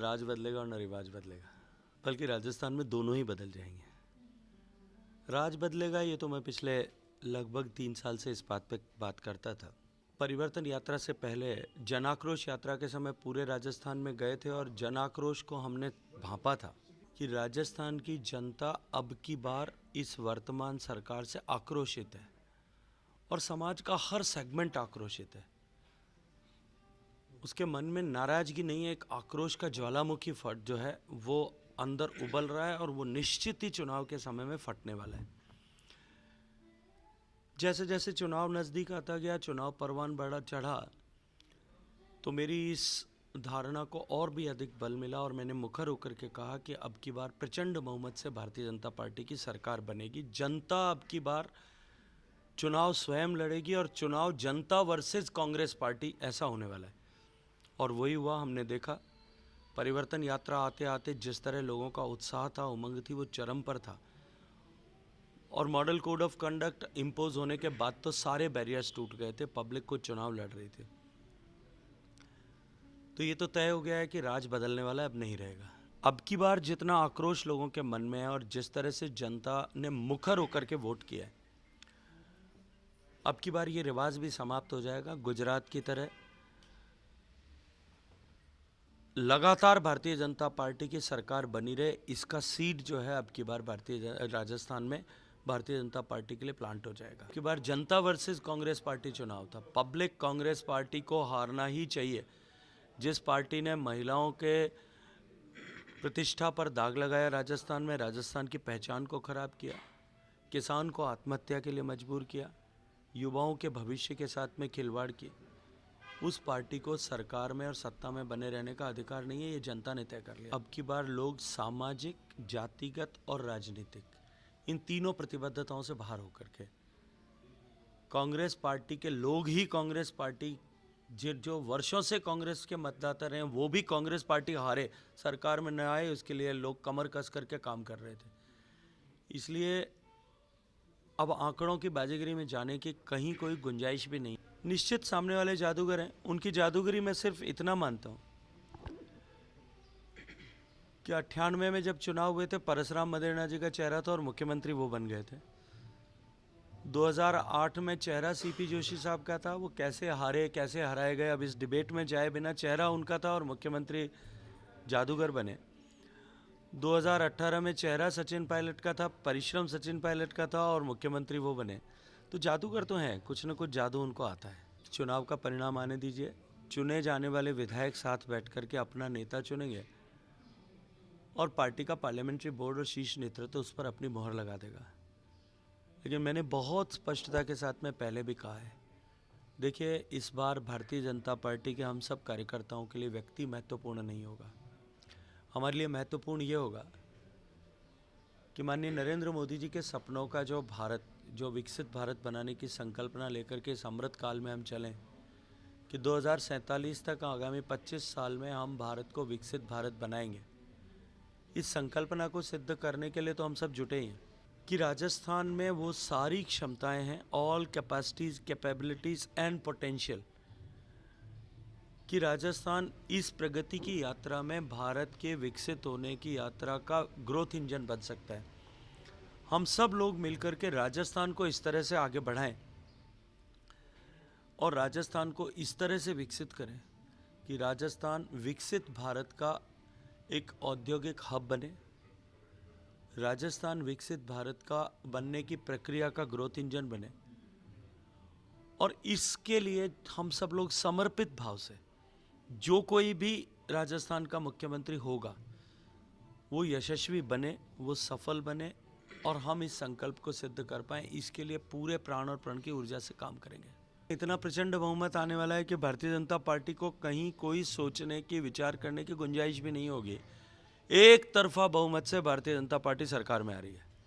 राज बदलेगा और न रिवाज बदलेगा, बल्कि राजस्थान में दोनों ही बदल जाएंगे। राज बदलेगा ये तो मैं पिछले लगभग 3 साल से इस बात पे बात करता था। परिवर्तन यात्रा से पहले जनाक्रोश यात्रा के समय पूरे राजस्थान में गए थे और जनाक्रोश को हमने भांपा था कि राजस्थान की जनता अब की बार इस वर्तमान सरकार से आक्रोशित है और समाज का हर सेगमेंट आक्रोशित है। उसके मन में नाराजगी नहीं है, एक आक्रोश का ज्वालामुखी फट जो है वो अंदर उबल रहा है और वो निश्चित ही चुनाव के समय में फटने वाला है। जैसे जैसे चुनाव नज़दीक आता गया, चुनाव परवान बढ़ा चढ़ा, तो मेरी इस धारणा को और भी अधिक बल मिला और मैंने मुखर होकर के कहा कि अब की बार प्रचंड बहुमत से भारतीय जनता पार्टी की सरकार बनेगी। जनता अब की बार चुनाव स्वयं लड़ेगी और चुनाव जनता वर्सेस कांग्रेस पार्टी ऐसा होने वाला है। और वही हुआ, हमने देखा। परिवर्तन यात्रा आते आते जिस तरह लोगों का उत्साह था, उमंग थी, वो चरम पर था। और model code of conduct impose होने के बाद तो सारे बैरियर्स टूट गए थे, पब्लिक को चुनाव लड़ रही थी। तो ये तो तय हो गया है कि राज बदलने वाला अब नहीं रहेगा। अब की बार जितना आक्रोश लोगों के मन में है और जिस तरह से जनता ने मुखर होकर के वोट किया है, अब की बार ये रिवाज भी समाप्त हो जाएगा। गुजरात की तरह लगातार भारतीय जनता पार्टी की सरकार बनी रहे, इसका सीड जो है अब की बार राजस्थान में भारतीय जनता पार्टी के लिए प्लांट हो जाएगा। की बार जनता वर्सेस कांग्रेस पार्टी चुनाव था। पब्लिक कांग्रेस पार्टी को हारना ही चाहिए। जिस पार्टी ने महिलाओं के प्रतिष्ठा पर दाग लगाया राजस्थान में, राजस्थान की पहचान को खराब किया, किसान को आत्महत्या के लिए मजबूर किया, युवाओं के भविष्य के साथ में खिलवाड़ की, उस पार्टी को सरकार में और सत्ता में बने रहने का अधिकार नहीं है। ये जनता ने तय कर लिया। अब की बार लोग सामाजिक, जातिगत और राजनीतिक इन तीनों प्रतिबद्धताओं से बाहर होकर के कांग्रेस पार्टी के लोग ही कांग्रेस पार्टी जो वर्षों से कांग्रेस के मतदाता रहे, वो भी कांग्रेस पार्टी हारे, सरकार में न आए, उसके लिए लोग कमर कस करके काम कर रहे थे। इसलिए अब आंकड़ों की बाजीगरी में जाने की कहीं कोई गुंजाइश भी नहीं। निश्चित सामने वाले जादूगर हैं, उनकी जादूगरी में सिर्फ इतना मानता हूं कि 98 में जब चुनाव हुए थे, परसराम मदेरणा जी का चेहरा था और मुख्यमंत्री वो बन गए थे। 2008 में चेहरा सीपी जोशी साहब का था, वो कैसे हारे, कैसे हराए गए, अब इस डिबेट में जाए बिना, चेहरा उनका था और मुख्यमंत्री जादूगर बने। 2018 में चेहरा सचिन पायलट का था, परिश्रम सचिन पायलट का था और मुख्यमंत्री वो बने। तो जादूगर तो हैं, कुछ न कुछ जादू उनको आता है। चुनाव का परिणाम आने दीजिए, चुने जाने वाले विधायक साथ बैठ करके अपना नेता चुनेंगे और पार्टी का पार्लियामेंट्री बोर्ड और शीर्ष नेतृत्व उस पर अपनी मोहर लगा देगा। लेकिन मैंने बहुत स्पष्टता के साथ में पहले भी कहा है, देखिए, इस बार भारतीय जनता पार्टी के हम सब कार्यकर्ताओं के लिए व्यक्ति महत्वपूर्ण नहीं होगा। हमारे लिए महत्वपूर्ण ये होगा कि माननीय नरेंद्र मोदी जी के सपनों का जो भारत, जो विकसित भारत बनाने की संकल्पना लेकर के इस अमृत काल में हम चलें कि 2047 तक, आगामी 25 साल में हम भारत को विकसित भारत बनाएंगे। इस संकल्पना को सिद्ध करने के लिए तो हम सब जुटे हैं कि राजस्थान में वो सारी क्षमताएं हैं, all capacities, capabilities and potential, कि राजस्थान इस प्रगति की यात्रा में, भारत के विकसित होने की यात्रा का ग्रोथ इंजन बन सकता है। हम सब लोग मिलकर के राजस्थान को इस तरह से आगे बढ़ाएं और राजस्थान को इस तरह से विकसित करें कि राजस्थान विकसित भारत का एक औद्योगिक हब बने, राजस्थान विकसित भारत का बनने की प्रक्रिया का ग्रोथ इंजन बने। और इसके लिए हम सब लोग समर्पित भाव से, जो कोई भी राजस्थान का मुख्यमंत्री होगा वो यशस्वी बने, वो सफल बने और हम इस संकल्प को सिद्ध कर पाएं, इसके लिए पूरे प्राण और प्रण की ऊर्जा से काम करेंगे। इतना प्रचंड बहुमत आने वाला है कि भारतीय जनता पार्टी को कहीं कोई सोचने की, विचार करने की गुंजाइश भी नहीं होगी। एक तरफा बहुमत से भारतीय जनता पार्टी सरकार में आ रही है।